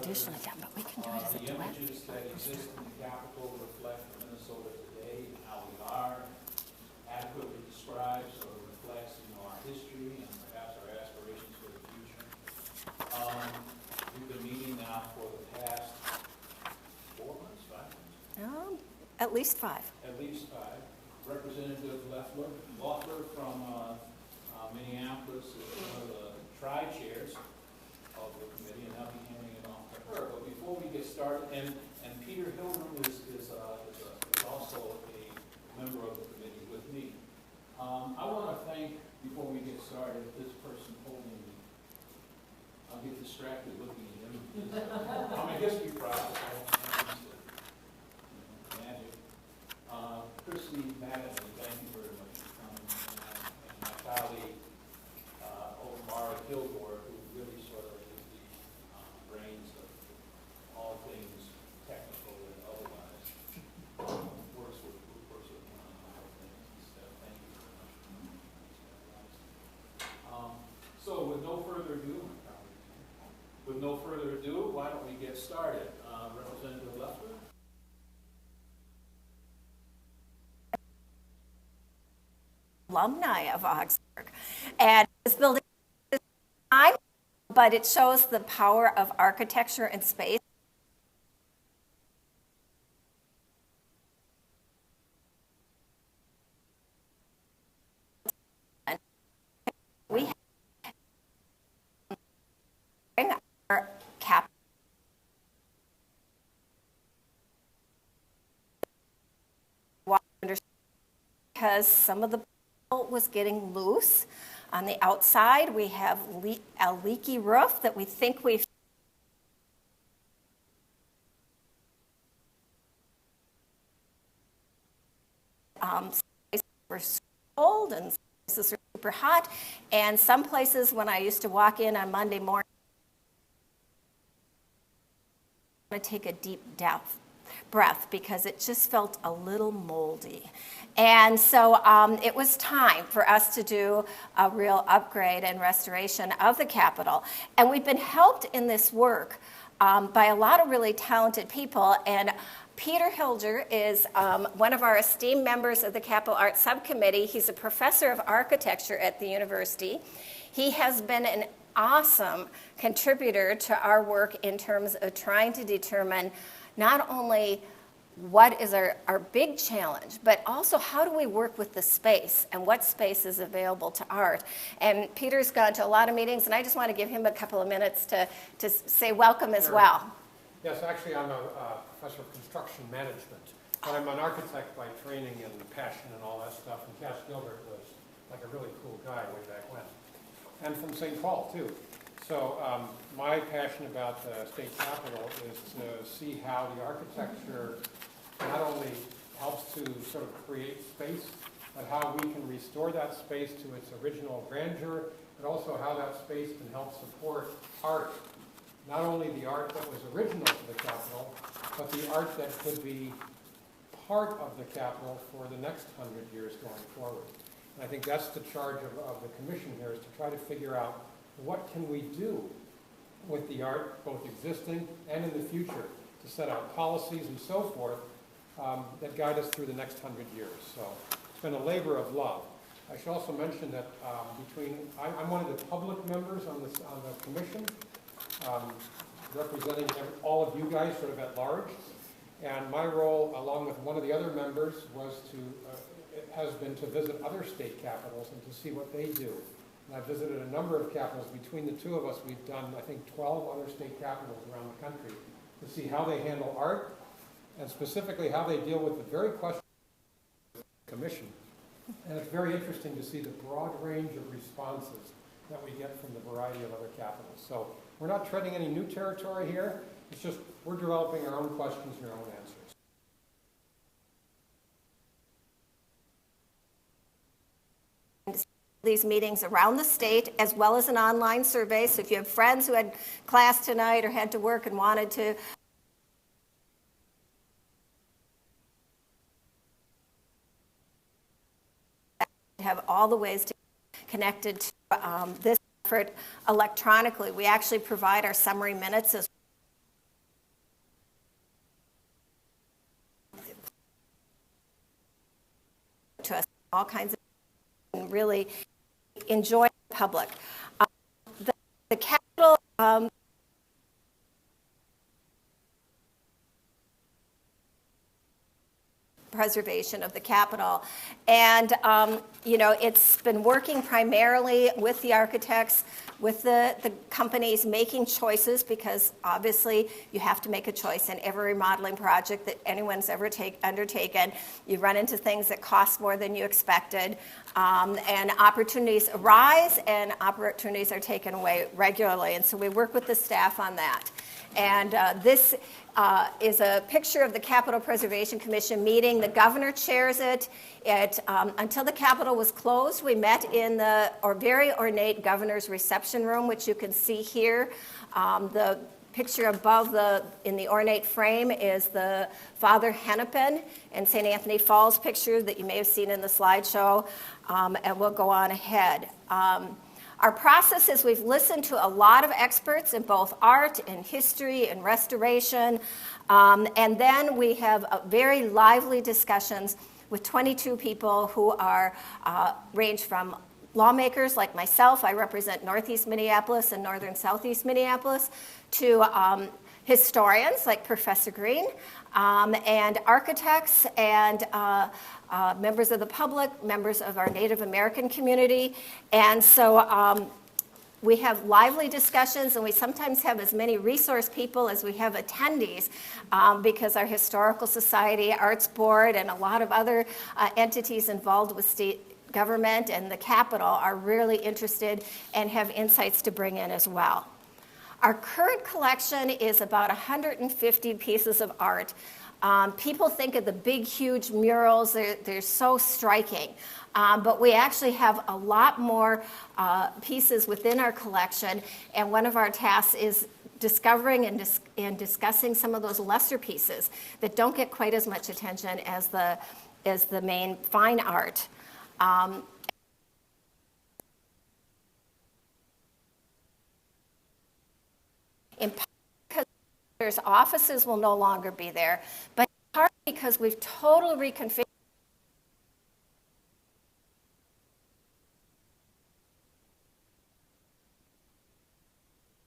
traditionally done, but we can do it as a duet. The images that exist in the Capitol reflect Minnesota today and how we are, adequately describes or reflects, our history and perhaps our aspirations for the future. We've been meeting now for the past 4 months, 5 months? At least 5. At least 5. Representative Loeffler from Minneapolis is one of the tri-chairs of the committee, and I'll be handing it off to her. But before we get started, and Peter Hildrum is also a member of the committee with me. I want to thank, before we get started, this person holding me. I'll get distracted looking at him. I'm a history professor. Magic. Christy Madden, thank you very much for coming. And my colleague, Omar Kilgore, who really sort of is the brains of all things technical and otherwise. Works with me on a lot of things and stuff. Thank you very much for coming. So with no further ado, why don't we get started? Representative Loeffler. Alumni of Augsburg. And this building is time, but it shows the power of architecture and space. We have our cap because some of the was getting loose. On the outside, we have a leaky roof that we think we've were cold and places are super hot. And some places, when I used to walk in on Monday morning, I want to take a deep breath because it just felt a little moldy. And so it was time for us to do a real upgrade and restoration of the Capitol. And we've been helped in this work by a lot of really talented people. And Peter Hilger is one of our esteemed members of the Capitol Arts Subcommittee. He's a professor of architecture at the university. He has been an awesome contributor to our work in terms of trying to determine not only what is our big challenge, but also how do we work with the space and what space is available to art. And Peter's gone to a lot of meetings, and I just want to give him a couple of minutes to say welcome as well. Yes, actually I'm a professor of construction management, but I'm an architect by training and passion and all that stuff, and Cass Gilbert was like a really cool guy way back when. And from St. Paul, too. So my passion about the state capitol is to see how the architecture not only helps to sort of create space, but how we can restore that space to its original grandeur, but also how that space can help support art. Not only the art that was original to the Capitol, but the art that could be part of the Capitol for the next 100 years going forward. And I think that's the charge of the commission here, is to try to figure out what can we do with the art, both existing and in the future, to set out policies and so forth that guide us through the next 100 years. So it's been a labor of love. I should also mention that I'm one of the public members on the commission, representing all of you guys sort of at large. And my role, along with one of the other members, has been to visit other state capitals and to see what they do. And I've visited a number of capitals. Between the two of us, we've done, I think, 12 other state capitals around the country to see how they handle art and specifically how they deal with the very question of the commission. And it's very interesting to see the broad range of responses that we get from the variety of other capitals. So we're not treading any new territory here. It's just we're developing our own questions and our own answers. These meetings around the state, as well as an online survey. So if you have friends who had class tonight or had to work and wanted to have all the ways to get connected to this effort electronically. We actually provide our summary minutes as all kinds of and really enjoy the public. The Capitol preservation of the Capitol. And, it's been working primarily with the architects, with the companies making choices, because obviously you have to make a choice in every remodeling project that anyone's ever undertaken. You run into things that cost more than you expected, and opportunities arise and opportunities are taken away regularly. And so we work with the staff on that. And this is a picture of the Capitol Preservation Commission meeting. The governor chairs it. Until the Capitol was closed, we met in the very ornate governor's reception room, which you can see here. The picture above in the ornate frame is the Father Hennepin and St. Anthony Falls picture that you may have seen in the slideshow, and we'll go on ahead. Our process is we've listened to a lot of experts in both art and history and restoration, and then we have very lively discussions with 22 people who are range from lawmakers like myself. I represent Northeast Minneapolis and Northern Southeast Minneapolis, to historians like Professor Green, and architects and members of the public, members of our Native American community. And so we have lively discussions, and we sometimes have as many resource people as we have attendees, because our Historical Society, Arts Board, and a lot of other entities involved with state government and the Capitol are really interested and have insights to bring in as well. Our current collection is about 150 pieces of art. People think of the big, huge murals. They're so striking. But we actually have a lot more pieces within our collection, and one of our tasks is discovering and discussing some of those lesser pieces that don't get quite as much attention as the main fine art. In part because there's offices will no longer be there, but in part because we've totally reconfigured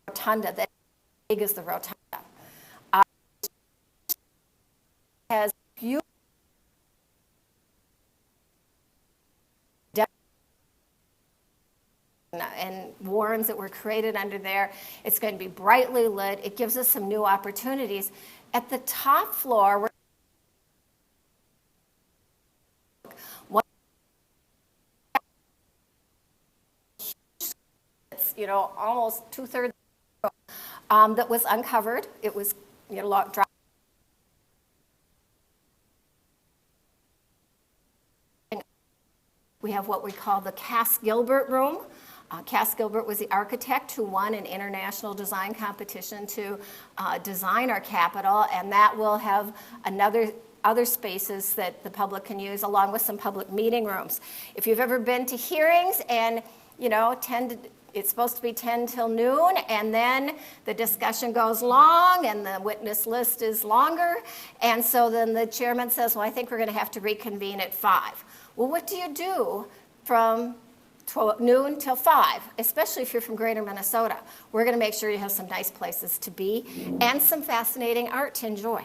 the rotunda that is big as the rotunda. Has beautiful and warrens that were created under there. It's going to be brightly lit. It gives us some new opportunities. At the top floor, we're almost 2/3 that was uncovered. It was dropped. We have what we call the Cass Gilbert room. Cass Gilbert was the architect who won an international design competition to design our Capitol, and that will have other spaces that the public can use, along with some public meeting rooms. If you've ever been to hearings and it's supposed to be 10 till noon, and then the discussion goes long and the witness list is longer, and so then the chairman says, well, I think we're going to have to reconvene at 5. Well, what do you do from noon till 5, especially if you're from Greater Minnesota? We're going to make sure you have some nice places to be and some fascinating art to enjoy.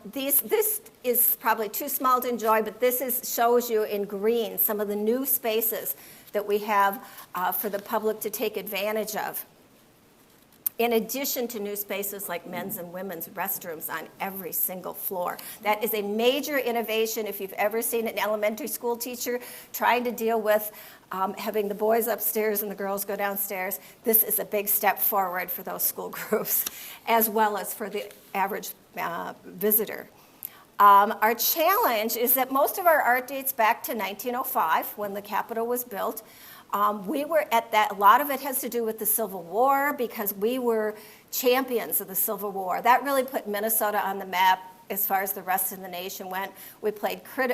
This is probably too small to enjoy, but this shows you in green some of the new spaces that we have for the public to take advantage of, in addition to new spaces like men's and women's restrooms on every single floor. That is a major innovation. If you've ever seen an elementary school teacher trying to deal with having the boys upstairs and the girls go downstairs, this is a big step forward for those school groups, as well as for the average visitor. Our challenge is that most of our art dates back to 1905, when the Capitol was built. We were at that, a lot of it has to do with the Civil War, because we were champions of the Civil War. That really put Minnesota on the map as far as the rest of the nation went.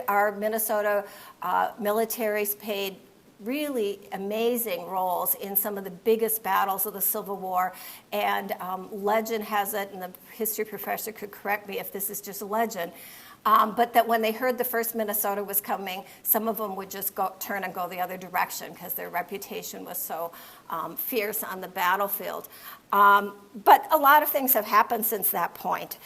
Our Minnesota militaries played really amazing roles in some of the biggest battles of the Civil War. And legend has it, and the history professor could correct me if this is just a legend, But that when they heard the first Minnesota was coming, some of them would just turn and go the other direction because their reputation was so fierce on the battlefield. But a lot of things have happened since that point.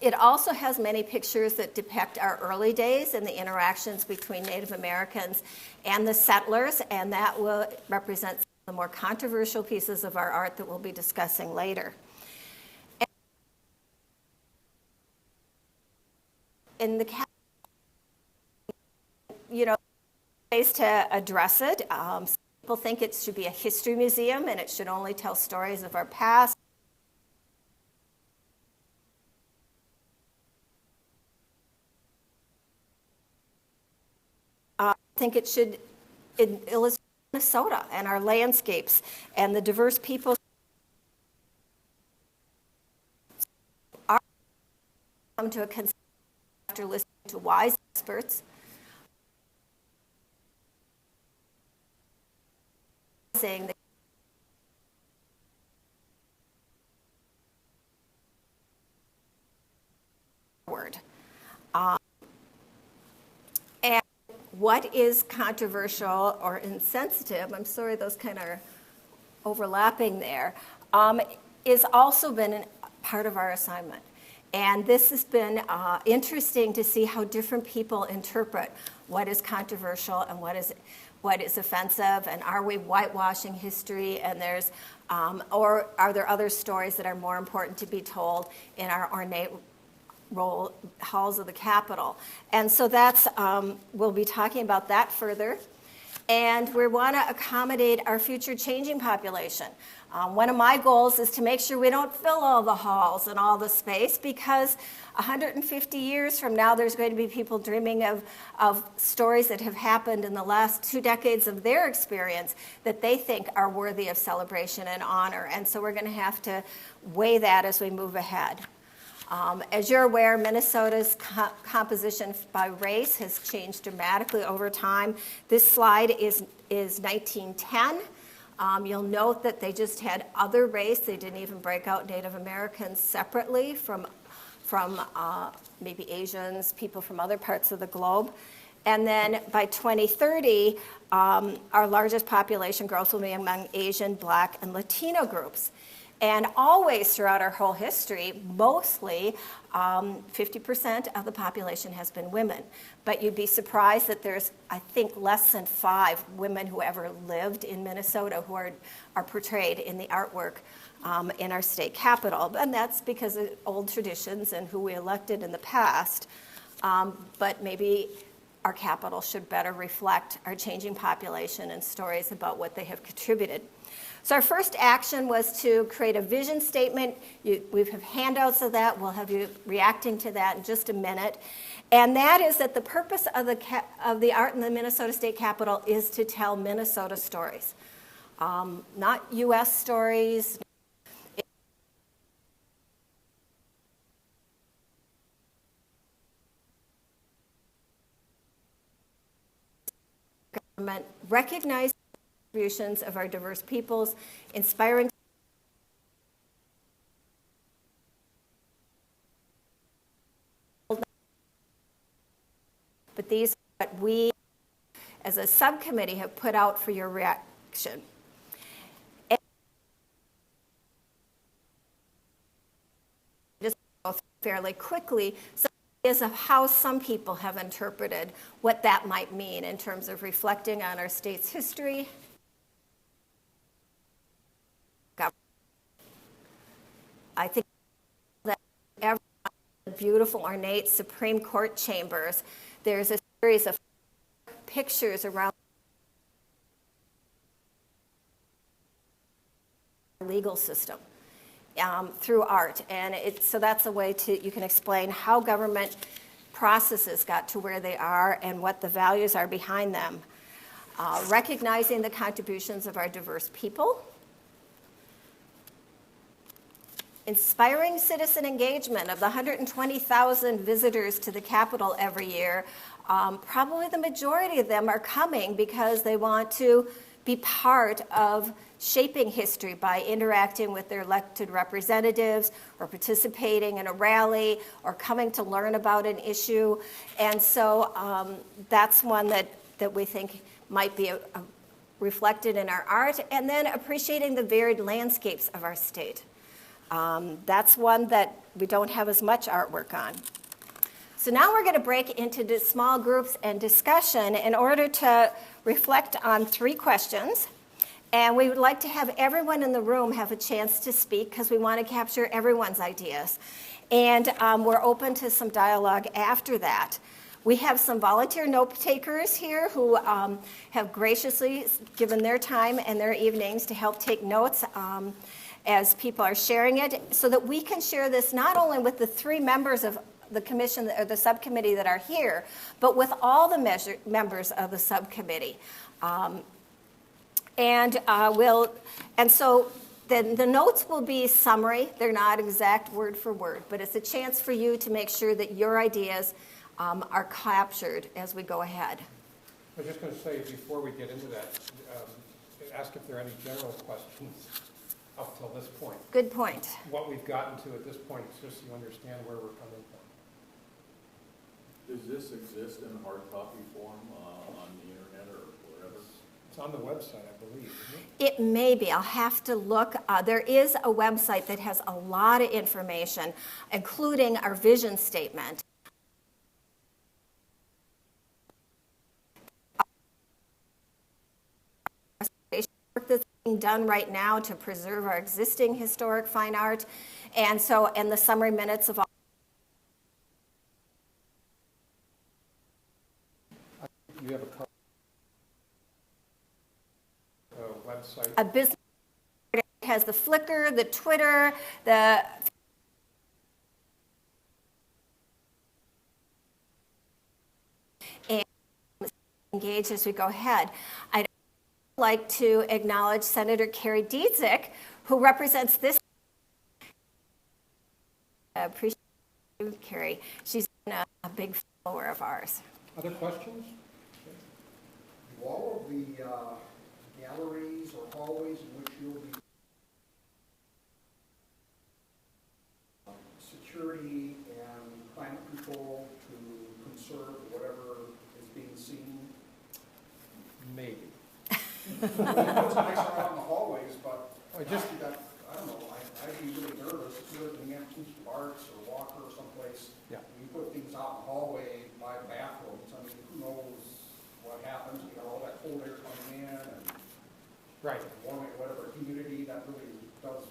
It also has many pictures that depict our early days and the interactions between Native Americans and the settlers, and that will represent some of the more controversial pieces of our art that we'll be discussing later. In the ways to address it. Some people think it should be a history museum and it should only tell stories of our past. I think it should illustrate Minnesota and our landscapes and the diverse people. Come to a consensus after listening to wise experts. Saying that word. And what is controversial or insensitive, I'm sorry those kind of are overlapping there, is also been part of our assignment. And this has been interesting to see how different people interpret what is controversial and what is offensive, and are we whitewashing history, and or are there other stories that are more important to be told in our ornate halls of the Capitol? And so we'll be talking about that further. And we want to accommodate our future changing population. One of my goals is to make sure we don't fill all the halls and all the space, because 150 years from now, there's going to be people dreaming of stories that have happened in the last 2 decades of their experience that they think are worthy of celebration and honor. And so we're going to have to weigh that as we move ahead. As you're aware, Minnesota's composition by race has changed dramatically over time. This slide is 1910. You'll note that they just had other race. They didn't even break out Native Americans separately from maybe Asians, people from other parts of the globe. And then by 2030, our largest population growth will be among Asian, Black, and Latino groups. And always throughout our whole history, mostly 50% of the population has been women. But you'd be surprised that there's, I think, less than 5 women who ever lived in Minnesota who are portrayed in the artwork in our state capital. And that's because of old traditions and who we elected in the past. But maybe our capital should better reflect our changing population and stories about what they have contributed. So our first action was to create a vision statement. We have handouts of that. We'll have you reacting to that in just a minute. And that is that the purpose of the art in the Minnesota State Capitol is to tell Minnesota stories, not U.S. stories. Government recognize contributions of our diverse peoples, inspiring but these are what we as a subcommittee have put out for your reaction. And just go fairly quickly, some ideas of how some people have interpreted what that might mean in terms of reflecting on our state's history. I think that every beautiful, ornate Supreme Court chambers, there's a series of pictures around the legal system through art. And so that's a way you can explain how government processes got to where they are and what the values are behind them. Recognizing the contributions of our diverse people. Inspiring citizen engagement. Of the 120,000 visitors to the Capitol every year, probably the majority of them are coming because they want to be part of shaping history by interacting with their elected representatives or participating in a rally or coming to learn about an issue. And so that's one that we think might be reflected in our art. And then appreciating the varied landscapes of our state. That's one that we don't have as much artwork on. So now we're going to break into small groups and discussion in order to reflect on 3 questions. And we would like to have everyone in the room have a chance to speak because we want to capture everyone's ideas. And we're open to some dialogue after that. We have some volunteer note takers here who have graciously given their time and their evenings to help take notes as people are sharing it, so that we can share this not only with the 3 members of the commission or the subcommittee that are here, but with all the members of the subcommittee. And so then the notes will be summary. They're not exact word for word, but it's a chance for you to make sure that your ideas are captured as we go ahead. I was just going to say, before we get into that, ask if there are any general questions up till this point. Good point. What we've gotten to at this point, just so you understand where we're coming from. Does this exist in hard copy form on the internet or wherever? It's on the website, I believe, isn't it? It may be. I'll have to look. There is a website that has a lot of information, including our vision statement. Work that's being done right now to preserve our existing historic fine art, and the summary minutes of all. You have a website? A business has the Flickr, the Twitter, the and engage as we go ahead. I'd like to acknowledge Senator Carrie Dietzick, who represents this. I appreciate you, Carrie. She's been a big follower of ours. Other questions? Do all of the galleries or hallways in which you'll be security and climate control to conserve whatever is being seen? Maybe. It's nice around the hallways, but I just- I don't know, I'd be really nervous if you're looking at Institute of Arts or Walker or someplace. Yeah. You put things out in the hallway by bathrooms, I mean, who knows what happens, you got all that cold air coming in and Right. warming, whatever, humidity, that really does,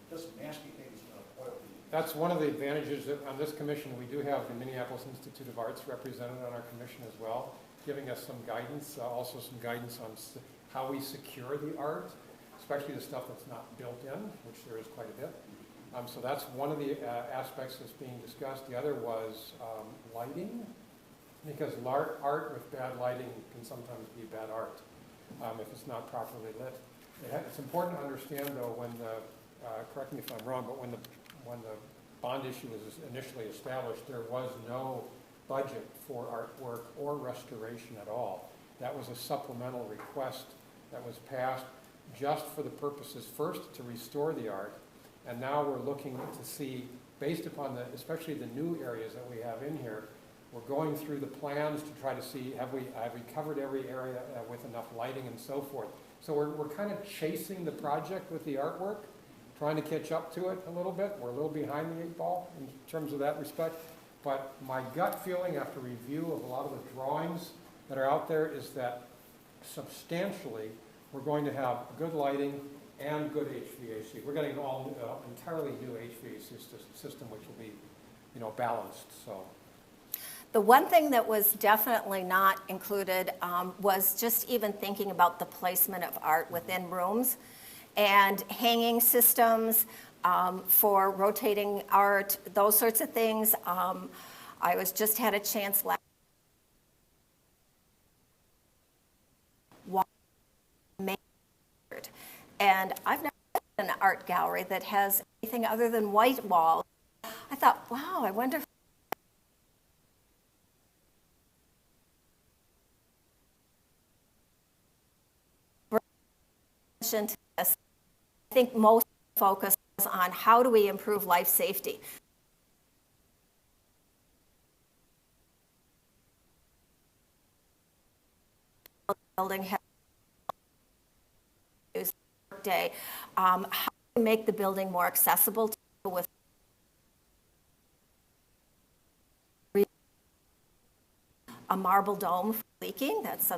just nasty things to oil. That's one of the advantages that on this commission. We do have the Minneapolis Institute of Arts represented on our commission as well, giving us some guidance, also some guidance on how we secure the art, especially the stuff that's not built in, which there is quite a bit. So that's one of the aspects that's being discussed. The other was lighting, because art with bad lighting can sometimes be bad art if it's not properly lit. It's important to understand, though, when correct me if I'm wrong, but when the bond issue was initially established, there was no budget for artwork or restoration at all. That was a supplemental request that was passed just for the purposes, first, to restore the art, and now we're looking to see, based upon especially the new areas that we have in here, we're going through the plans to try to see, have we covered every area with enough lighting and so forth. So we're kind of chasing the project with the artwork, trying to catch up to it a little bit. We're a little behind the 8 ball in terms of that respect. But my gut feeling after review of a lot of the drawings that are out there is that substantially we're going to have good lighting and good HVAC. We're getting an entirely new HVAC system, which will be, balanced. So. The one thing that was definitely not included was just even thinking about the placement of art within rooms and hanging systems for rotating art, those sorts of things. I just had a chance last and I've never been in an art gallery that has anything other than white walls. I thought, wow, I wonder if addition to this, I think most focus is on how do we improve life safety. Building has day, how do we make the building more accessible to people with a marble dome for leaking? That's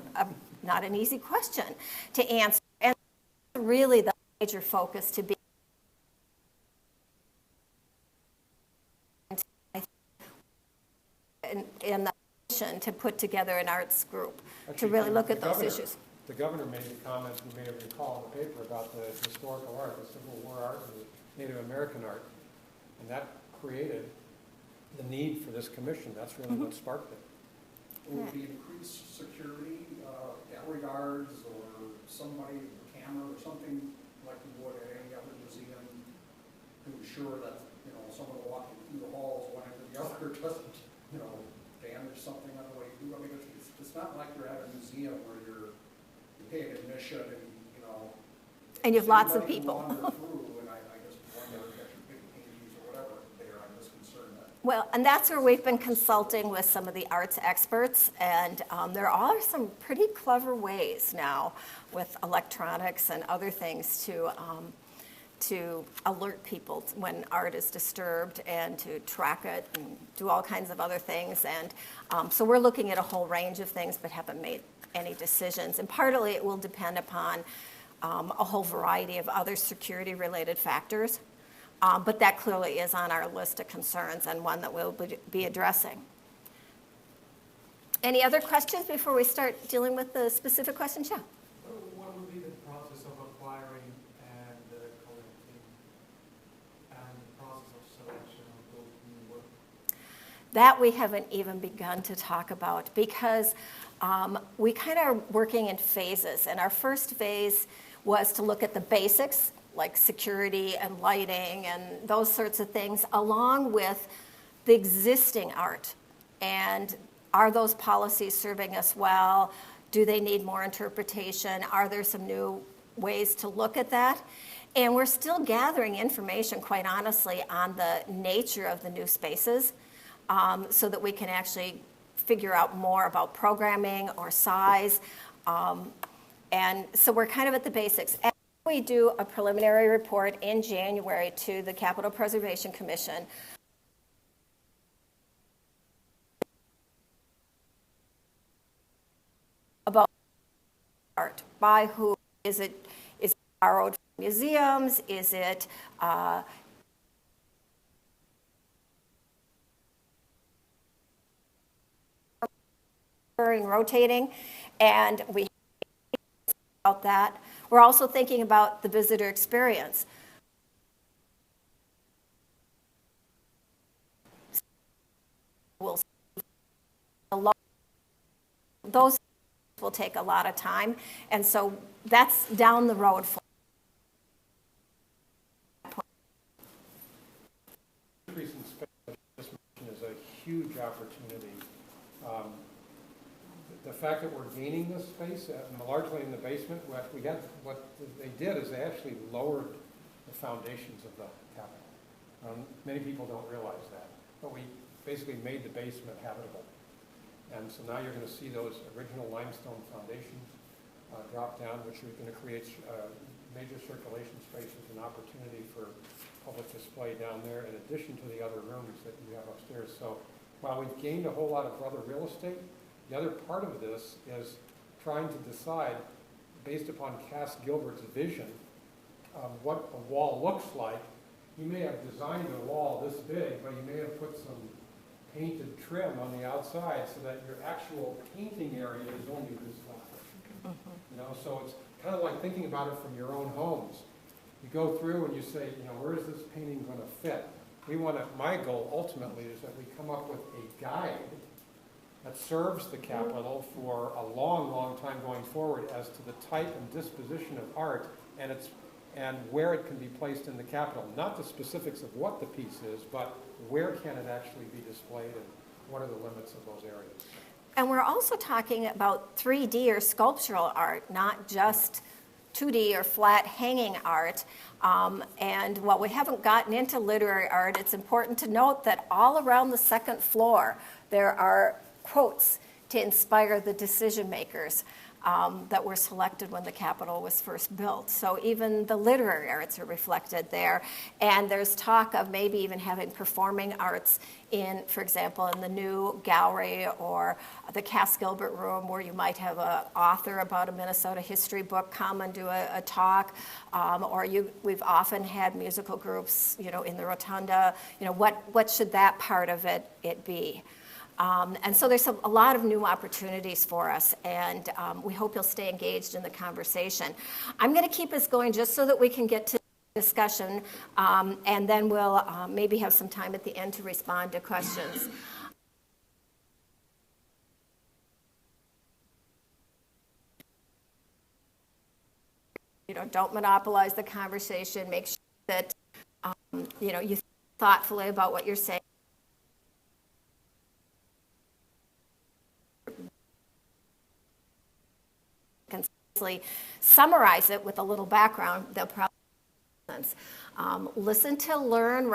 not an easy question to answer. And really the major focus to be in the mission to put together an arts group to Actually, really look the at those governor- issues. The governor made the comment, you may have recalled in the paper, about the historical art, the Civil War art, and the Native American art. And that created the need for this commission. That's really what sparked it. Would be increased security, gallery guards, or somebody with a camera or something like you would at any other museum to ensure that, you know, someone walking through the halls, one after the other, doesn't, you know, damage something on the way through. I mean, it's not like you're at a museum where you're paying admission and, you know. And you have lots of anybody can people. wander through, and I just wonder if there's big paintings or whatever there, I'm just concerned that. Well, and that's where we've been consulting with some of the arts experts, and there are some pretty clever ways now with electronics and other things to alert people when art is disturbed and to track it and do all kinds of other things. And so we're looking at a whole range of things but haven't made any decisions. And partly it will depend upon a whole variety of other security-related factors. But that clearly is on our list of concerns and one that we'll be addressing. Any other questions before we start dealing with the specific questions? Yeah. What would be the process of acquiring and collecting and the process of selection of those new work? That we haven't even begun to talk about because we kind of are working in phases. And our first phase was to look at the basics, like security and lighting and those sorts of things, along with the existing art. And are those policies serving us well? Do they need more interpretation? Are there some new ways to look at that? And we're still gathering information, quite honestly, on the nature of the new spaces so that we can actually figure out more about programming or size. And so we're kind of at the basics. And we do a preliminary report in January to the Capital Preservation Commission about art. By who? Is it borrowed from museums? Is it rotating? And we about that. We're also thinking about the visitor experience. Those will take a lot of time, and so that's down the road. Increase in space, this mission is a huge opportunity. The fact that we're gaining this space, largely in the basement, what they did is they actually lowered the foundations of the Capitol. Many people don't realize that, but we basically made the basement habitable. And so now you're going to see those original limestone foundations drop down, which are going to create major circulation spaces and opportunity for public display down there, in addition to the other rooms that you have upstairs. So while we've gained a whole lot of other real estate, the other part of this is trying to decide, based upon Cass Gilbert's vision, what a wall looks like. He may have designed a wall this big, but he may have put some painted trim on the outside so that your actual painting area is only this level. You know, so it's kind of like thinking about it from your own homes. You go through and you say, you know, where is this painting going to fit? My goal ultimately is that we come up with a guide that serves the Capitol for a long, long time going forward as to the type and disposition of art and where it can be placed in the Capitol. Not the specifics of what the piece is, but where can it actually be displayed and what are the limits of those areas. And we're also talking about 3D or sculptural art, not just 2D or flat hanging art. And while we haven't gotten into literary art, it's important to note that all around the second floor, there are quotes to inspire the decision makers that were selected when the Capitol was first built. So even the literary arts are reflected there. And there's talk of maybe even having performing arts in, for example, in the new gallery or the Cass Gilbert room, where you might have an author about a Minnesota history book come and do a talk. We've often had musical groups, in the rotunda. What should that part of it be? And so there's a lot of new opportunities for us, and we hope you'll stay engaged in the conversation. I'm going to keep us going just so that we can get to discussion, and then we'll maybe have some time at the end to respond to questions. Don't monopolize the conversation. Make sure that you think thoughtfully about what you're saying. Summarize it with a little background. They'll probably make sense. Listen to learn.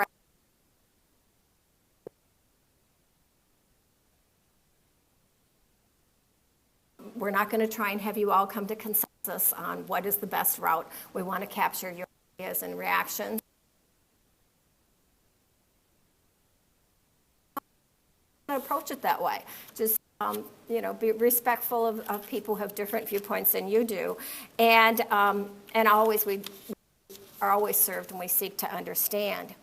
We're not going to try and have you all come to consensus on what is the best route. We want to capture your ideas and reactions. Approach it that way. Just be respectful of people who have different viewpoints than you do, and always we are always served when we seek to understand.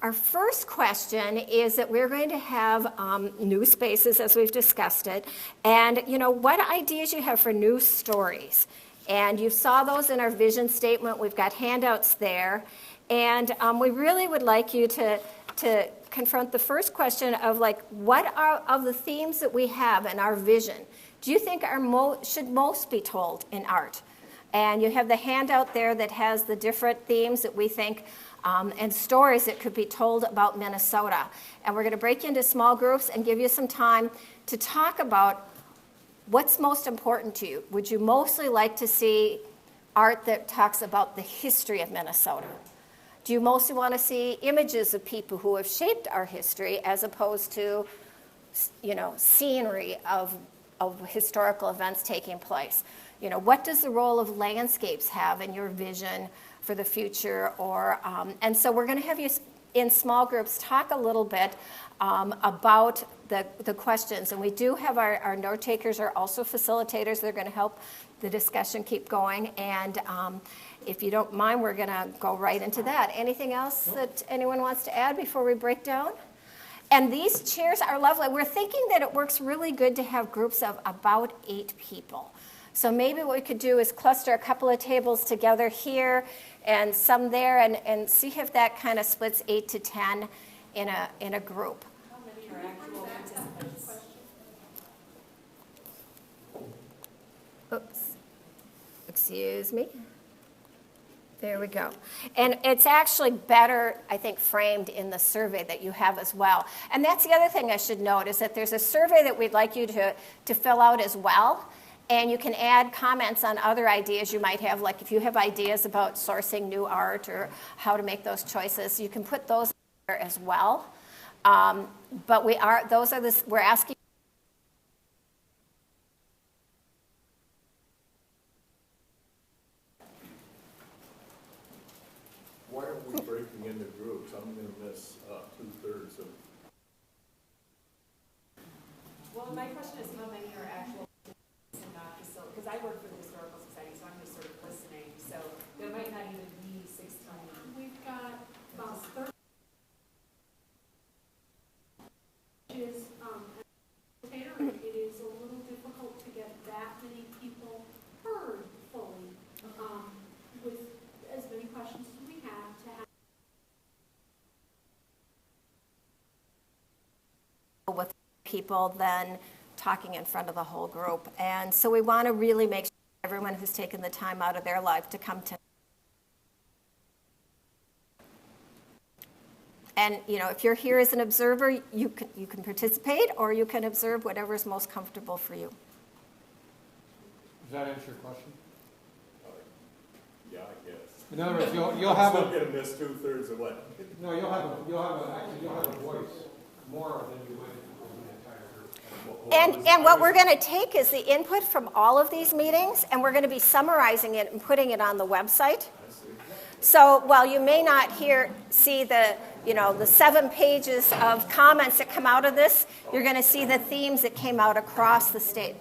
Our first question is that we're going to have new spaces, as we've discussed it, and what ideas you have for new stories. And you saw those in our vision statement. We've got handouts there, and we really would like you to confront the first question of what are of the themes that we have in our vision, do you think should most be told in art? And you have the handout there that has the different themes that we think and stories that could be told about Minnesota. And we're going to break into small groups and give you some time to talk about what's most important to you. Would you mostly like to see art that talks about the history of Minnesota? Do you mostly want to see images of people who have shaped our history as opposed to, scenery of historical events taking place? What does the role of landscapes have in your vision for the future? And so we're going to have you in small groups talk a little bit about the questions. And we do have our note takers are also facilitators. They're going to help the discussion keep going. And if you don't mind, we're going to go right into that. Anything else that anyone wants to add before we break down? And these chairs are lovely. We're thinking that it works really good to have groups of about 8 people. So maybe what we could do is cluster a couple of tables together here and some there, and see if that kind of splits 8 to 10 in a group. How many are actual participants? Oops. Excuse me. There we go. And it's actually better, I think, framed in the survey that you have as well. And that's the other thing I should note is that there's a survey that we'd like you to fill out as well. And you can add comments on other ideas you might have, like if you have ideas about sourcing new art or how to make those choices, you can put those there as well. But we're asking. Why are we breaking into groups? I'm going to miss 2/3 of. Well, my question is how many are actual and not just so, because I work for the Historical Society, so I'm just sort of listening. So there might not even be 16. We've got about 30 is it is a little difficult to get that many people heard fully with as many questions as we have to have. With people then talking in front of the whole group. And so we want to really make sure everyone who's taken the time out of their life to come to. And if you're here as an observer, you can participate or you can observe whatever is most comfortable for you. Does that answer your question? Yeah, I guess. In other words, you'll I'm have still a, gonna miss 2/3 of what? no, actually, you'll have a voice more than you would if it was an entire group. And what we're going to take is the input from all of these meetings, and we're going to be summarizing it and putting it on the website. So while you may not see the 7 pages of comments that come out of this, you're going to see the themes that came out across the state.